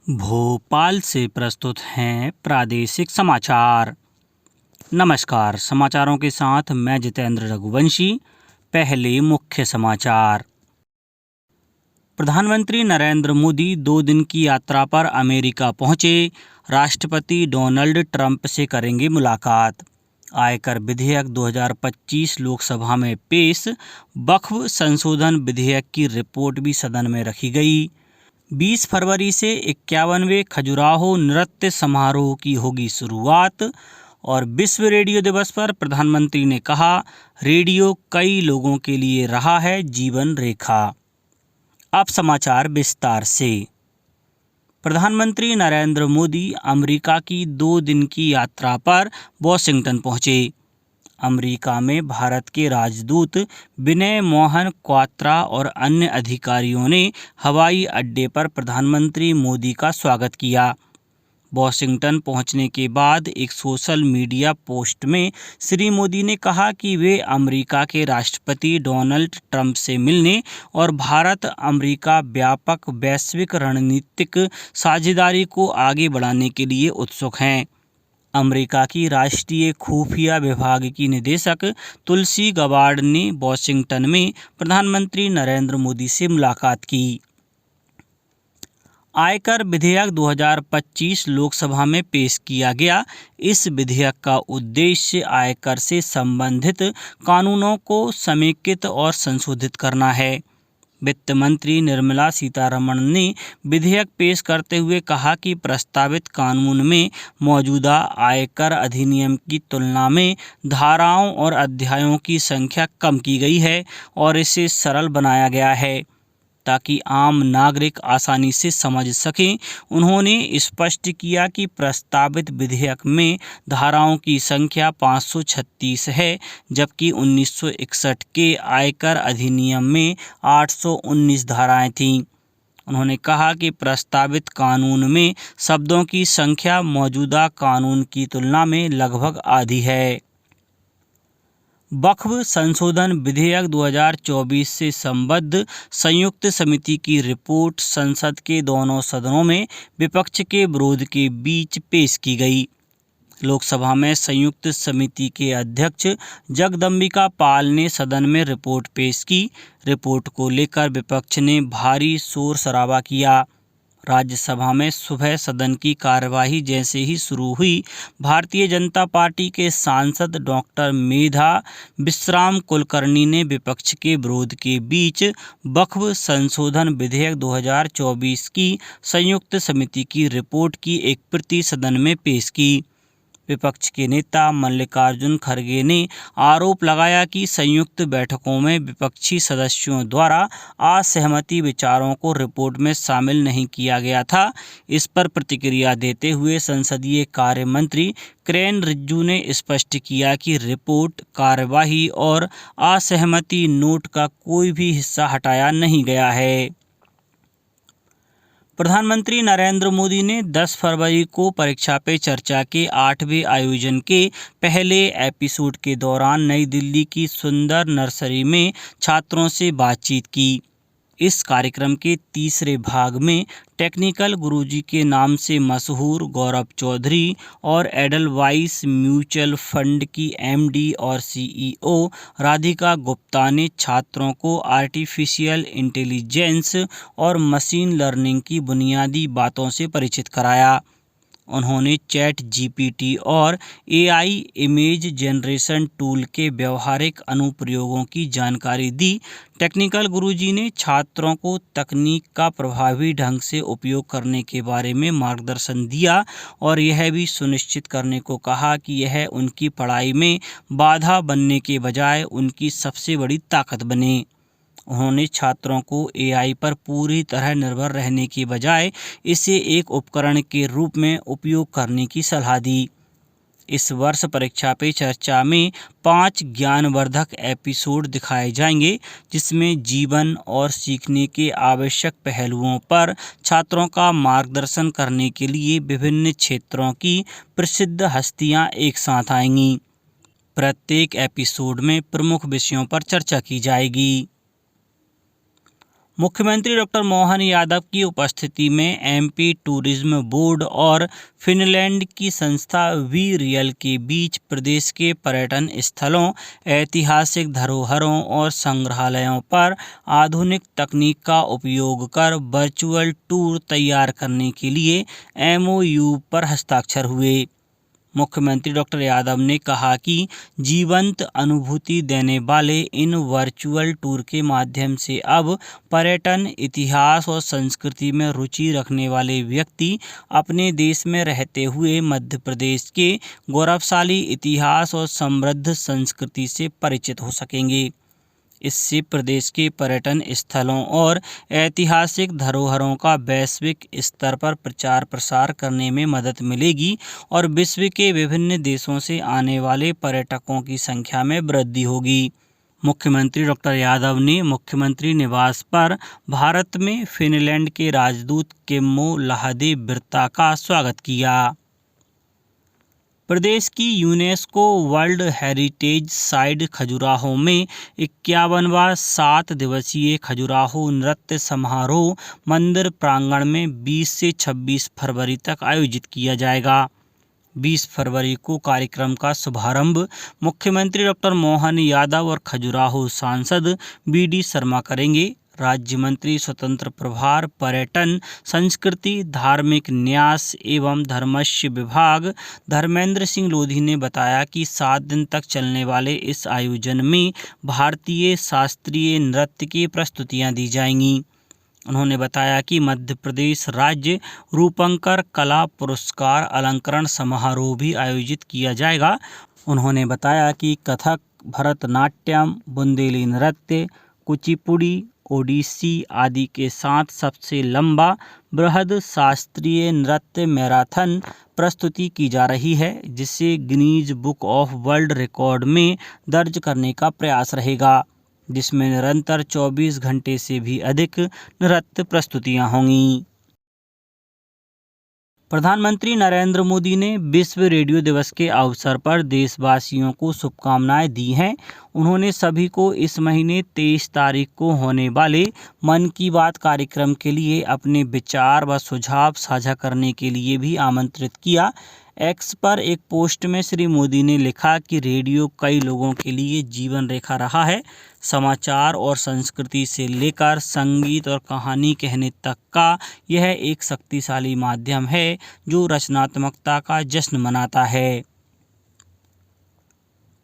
भोपाल से प्रस्तुत हैं प्रादेशिक समाचार। नमस्कार, समाचारों के साथ मैं जितेंद्र रघुवंशी। पहले मुख्य समाचार। प्रधानमंत्री नरेंद्र मोदी 2 दिन की यात्रा पर अमेरिका पहुंचे। राष्ट्रपति डोनाल्ड ट्रंप से करेंगे मुलाकात। आयकर विधेयक 2025 लोकसभा में पेश। वक्फ संशोधन विधेयक की रिपोर्ट भी सदन में रखी गई। 20 फरवरी से 51वें खजुराहो नृत्य समारोह की होगी शुरुआत। और विश्व रेडियो दिवस पर प्रधानमंत्री ने कहा, रेडियो कई लोगों के लिए रहा है जीवन रेखा। अब समाचार विस्तार से। प्रधानमंत्री नरेंद्र मोदी अमेरिका की 2 दिन की यात्रा पर वॉशिंगटन पहुंचे। अमेरिका में भारत के राजदूत विनय मोहन क्वात्रा और अन्य अधिकारियों ने हवाई अड्डे पर प्रधानमंत्री मोदी का स्वागत किया। वॉशिंगटन पहुंचने के बाद एक सोशल मीडिया पोस्ट में श्री मोदी ने कहा कि वे अमेरिका के राष्ट्रपति डोनाल्ड ट्रंप से मिलने और भारत अमेरिका व्यापक वैश्विक रणनीतिक साझेदारी को आगे बढ़ाने के लिए उत्सुक हैं। अमेरिका की राष्ट्रीय खुफिया विभाग की निदेशक तुलसी गबार्ड ने वॉशिंगटन में प्रधानमंत्री नरेंद्र मोदी से मुलाकात की। आयकर विधेयक 2025 लोकसभा में पेश किया गया। इस विधेयक का उद्देश्य आयकर से संबंधित कानूनों को समेकित और संशोधित करना है। वित्त मंत्री निर्मला सीतारमण ने विधेयक पेश करते हुए कहा कि प्रस्तावित कानून में मौजूदा आयकर अधिनियम की तुलना में धाराओं और अध्यायों की संख्या कम की गई है और इसे सरल बनाया गया है ताकि आम नागरिक आसानी से समझ सकें। उन्होंने स्पष्ट किया कि प्रस्तावित विधेयक में धाराओं की संख्या 536 है, जबकि 1961 के आयकर अधिनियम में 819 धाराएं थीं। उन्होंने कहा कि प्रस्तावित कानून में शब्दों की संख्या मौजूदा कानून की तुलना में लगभग आधी है। वक्फ संशोधन विधेयक 2024 से संबद्ध संयुक्त समिति की रिपोर्ट संसद के दोनों सदनों में विपक्ष के विरोध के बीच पेश की गई। लोकसभा में संयुक्त समिति के अध्यक्ष जगदम्बिका पाल ने सदन में रिपोर्ट पेश की। रिपोर्ट को लेकर विपक्ष ने भारी शोर शराबा किया। राज्यसभा में सुबह सदन की कार्यवाही जैसे ही शुरू हुई, भारतीय जनता पार्टी के सांसद डॉक्टर मेधा विश्राम कुलकर्णी ने विपक्ष के विरोध के बीच वक्फ संशोधन विधेयक 2024 की संयुक्त समिति की रिपोर्ट की एक प्रति सदन में पेश की। विपक्ष के नेता मल्लिकार्जुन खड़गे ने आरोप लगाया कि संयुक्त बैठकों में विपक्षी सदस्यों द्वारा असहमति विचारों को रिपोर्ट में शामिल नहीं किया गया था। इस पर प्रतिक्रिया देते हुए संसदीय कार्य मंत्री किरेन रिजिजू ने स्पष्ट किया कि रिपोर्ट, कार्यवाही और असहमति नोट का कोई भी हिस्सा हटाया नहीं गया है। प्रधानमंत्री नरेंद्र मोदी ने 10 फरवरी को परीक्षा पे चर्चा के 8वें आयोजन के पहले एपिसोड के दौरान नई दिल्ली की सुंदर नर्सरी में छात्रों से बातचीत की। इस कार्यक्रम के तीसरे भाग में टेक्निकल गुरुजी के नाम से मशहूर गौरव चौधरी और एडलवाइस म्यूचुअल फंड की एमडी और सीईओ राधिका गुप्ता ने छात्रों को आर्टिफिशियल इंटेलिजेंस और मशीन लर्निंग की बुनियादी बातों से परिचित कराया। उन्होंने चैट जीपीटी और एआई इमेज जनरेशन टूल के व्यवहारिक अनुप्रयोगों की जानकारी दी। टेक्निकल गुरुजी ने छात्रों को तकनीक का प्रभावी ढंग से उपयोग करने के बारे में मार्गदर्शन दिया और यह भी सुनिश्चित करने को कहा कि यह उनकी पढ़ाई में बाधा बनने के बजाय उनकी सबसे बड़ी ताकत बने। उन्होंने छात्रों को एआई पर पूरी तरह निर्भर रहने के बजाय इसे एक उपकरण के रूप में उपयोग करने की सलाह दी। इस वर्ष परीक्षा पे चर्चा में 5 ज्ञानवर्धक एपिसोड दिखाए जाएंगे, जिसमें जीवन और सीखने के आवश्यक पहलुओं पर छात्रों का मार्गदर्शन करने के लिए विभिन्न क्षेत्रों की प्रसिद्ध हस्तियां एक साथ आएंगी। प्रत्येक एपिसोड में प्रमुख विषयों पर चर्चा की जाएगी। मुख्यमंत्री डॉक्टर मोहन यादव की उपस्थिति में एमपी टूरिज्म बोर्ड और फिनलैंड की संस्था वी रियल के बीच प्रदेश के पर्यटन स्थलों, ऐतिहासिक धरोहरों और संग्रहालयों पर आधुनिक तकनीक का उपयोग कर वर्चुअल टूर तैयार करने के लिए एमओयू पर हस्ताक्षर हुए। मुख्यमंत्री डॉक्टर यादव ने कहा कि जीवंत अनुभूति देने वाले इन वर्चुअल टूर के माध्यम से अब पर्यटन, इतिहास और संस्कृति में रुचि रखने वाले व्यक्ति अपने देश में रहते हुए मध्य प्रदेश के गौरवशाली इतिहास और समृद्ध संस्कृति से परिचित हो सकेंगे। इससे प्रदेश के पर्यटन स्थलों और ऐतिहासिक धरोहरों का वैश्विक स्तर पर प्रचार प्रसार करने में मदद मिलेगी और विश्व के विभिन्न देशों से आने वाले पर्यटकों की संख्या में वृद्धि होगी। मुख्यमंत्री डॉक्टर यादव ने मुख्यमंत्री निवास पर भारत में फिनलैंड के राजदूत किम्मो लाहदे बिर्ता का स्वागत किया। प्रदेश की UNESCO world heritage site Khajuraho में 51वां 7 दिवसीय खजुराहो नृत्य समारोह मंदिर प्रांगण में 20 से 26 फरवरी तक आयोजित किया जाएगा। 20 फरवरी को कार्यक्रम का शुभारंभ मुख्यमंत्री डॉक्टर मोहन यादव और खजुराहो सांसद बीडी शर्मा करेंगे। राज्य मंत्री स्वतंत्र प्रभार पर्यटन, संस्कृति, धार्मिक न्यास एवं धर्मस्य विभाग धर्मेंद्र सिंह लोधी ने बताया कि 7 दिन तक चलने वाले इस आयोजन में भारतीय शास्त्रीय नृत्य की प्रस्तुतियां दी जाएंगी। उन्होंने बताया कि मध्य प्रदेश राज्य रूपंकर कला पुरस्कार अलंकरण समारोह भी आयोजित किया जाएगा। उन्होंने बताया कि कथक, भरतनाट्यम, बुंदेली नृत्य, कुचिपुड़ी, ओडिसी आदि के साथ सबसे लंबा बृहद शास्त्रीय नृत्य मैराथन प्रस्तुति की जा रही है, जिसे Guinness book of world record में दर्ज करने का प्रयास रहेगा, जिसमें निरंतर 24 घंटे से भी अधिक नृत्य प्रस्तुतियां होंगी। प्रधानमंत्री नरेंद्र मोदी ने विश्व रेडियो दिवस के अवसर पर देशवासियों को शुभकामनाएं दी हैं। उन्होंने सभी को इस महीने 23 तारीख को होने वाले मन की बात कार्यक्रम के लिए अपने विचार व सुझाव साझा करने के लिए भी आमंत्रित किया। एक्स पर एक पोस्ट में श्री मोदी ने लिखा कि रेडियो कई लोगों के लिए जीवन रेखा रहा है। समाचार और संस्कृति से लेकर संगीत और कहानी कहने तक का यह एक शक्तिशाली माध्यम है जो रचनात्मकता का जश्न मनाता है।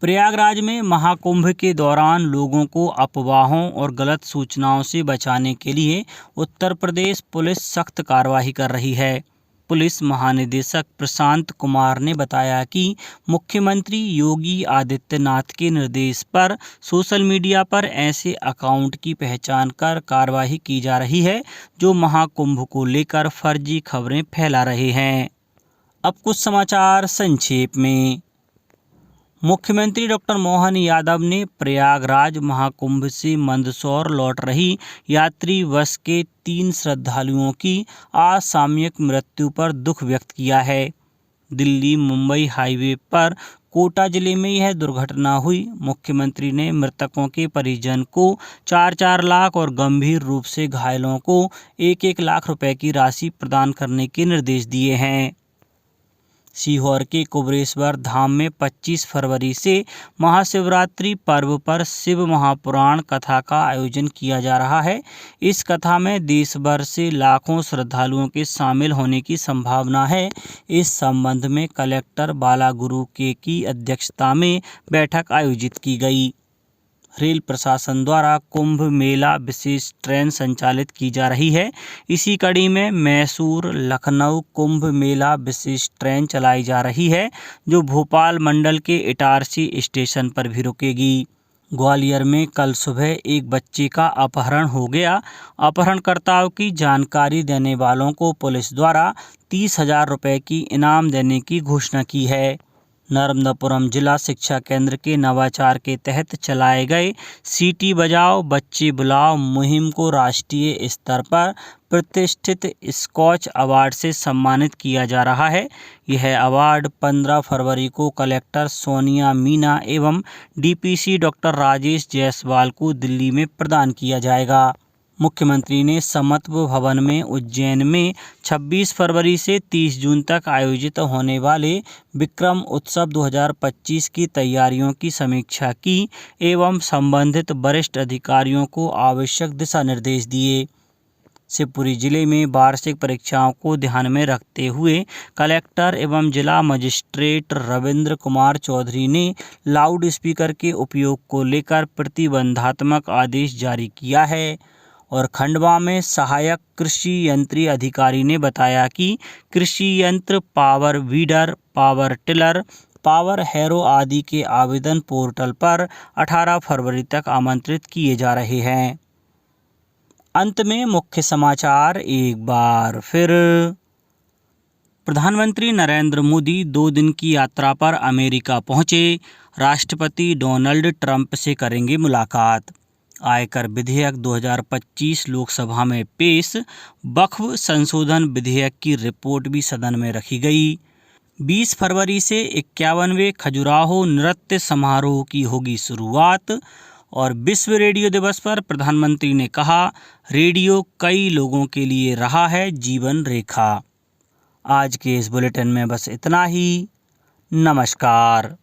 प्रयागराज में महाकुंभ के दौरान लोगों को अफवाहों और गलत सूचनाओं से बचाने के लिए उत्तर प्रदेश पुलिस सख्त कार्रवाई कर रही है। पुलिस महानिदेशक प्रशांत कुमार ने बताया कि मुख्यमंत्री योगी आदित्यनाथ के निर्देश पर सोशल मीडिया पर ऐसे अकाउंट की पहचान कर कार्रवाई की जा रही है जो महाकुंभ को लेकर फर्जी खबरें फैला रहे हैं। अब कुछ समाचार संक्षेप में। मुख्यमंत्री डॉक्टर मोहन यादव ने प्रयागराज महाकुंभ से मंदसौर लौट रही यात्री बस के 3 श्रद्धालुओं की असामयिक मृत्यु पर दुख व्यक्त किया है। दिल्ली मुंबई हाईवे पर कोटा जिले में यह दुर्घटना हुई। मुख्यमंत्री ने मृतकों के परिजन को 4-4 लाख और गंभीर रूप से घायलों को 1-1 लाख रुपए की राशि प्रदान करने के निर्देश दिए हैं। सीहोर के कुबरेश्वर धाम में 25 फरवरी से महाशिवरात्रि पर्व पर शिव महापुराण कथा का आयोजन किया जा रहा है। इस कथा में देश भर से लाखों श्रद्धालुओं के शामिल होने की संभावना है। इस संबंध में कलेक्टर बालागुरु के की अध्यक्षता में बैठक आयोजित की गई। रेल प्रशासन द्वारा कुंभ मेला विशेष ट्रेन संचालित की जा रही है। इसी कड़ी में मैसूर लखनऊ कुंभ मेला विशेष ट्रेन चलाई जा रही है जो भोपाल मंडल के इटारसी स्टेशन पर भी रुकेगी। ग्वालियर में कल सुबह एक बच्चे का अपहरण हो गया। अपहरणकर्ताओं की जानकारी देने वालों को पुलिस द्वारा 30,000 रुपये की इनाम देने की घोषणा की है। नर्मदापुरम जिला शिक्षा केंद्र के नवाचार के तहत चलाए गए सीटी बजाओ बच्चे बुलाओ मुहिम को राष्ट्रीय स्तर पर प्रतिष्ठित स्कॉच अवार्ड से सम्मानित किया जा रहा है। यह अवार्ड 15 फरवरी को कलेक्टर सोनिया मीना एवं डीपीसी डॉक्टर राजेश जायसवाल को दिल्ली में प्रदान किया जाएगा। मुख्यमंत्री ने समत्व भवन में उज्जैन में 26 फरवरी से 30 जून तक आयोजित होने वाले विक्रम उत्सव 2025 की तैयारियों की समीक्षा की एवं संबंधित वरिष्ठ अधिकारियों को आवश्यक दिशा निर्देश दिए। शिवपुरी जिले में वार्षिक परीक्षाओं को ध्यान में रखते हुए कलेक्टर एवं जिला मजिस्ट्रेट रविंद्र कुमार चौधरी ने लाउड स्पीकर के उपयोग को लेकर प्रतिबंधात्मक आदेश जारी किया है। और खंडवा में सहायक कृषि यंत्री अधिकारी ने बताया कि कृषि यंत्र, power weeder, power tiller, power harrow आदि के आवेदन पोर्टल पर 18 फरवरी तक आमंत्रित किए जा रहे हैं। अंत में मुख्य समाचार एक बार फिर। प्रधानमंत्री नरेंद्र मोदी 2 दिन की यात्रा पर अमेरिका पहुंचे। राष्ट्रपति डोनाल्ड ट्रंप से करेंगे मुलाकात। आयकर विधेयक 2025 लोकसभा में पेश। वक्फ संशोधन विधेयक की रिपोर्ट भी सदन में रखी गई। 20 फरवरी से 51वें खजुराहो नृत्य समारोह की होगी शुरुआत। और विश्व रेडियो दिवस पर प्रधानमंत्री ने कहा, रेडियो कई लोगों के लिए रहा है जीवन रेखा। आज के इस बुलेटिन में बस इतना ही। नमस्कार।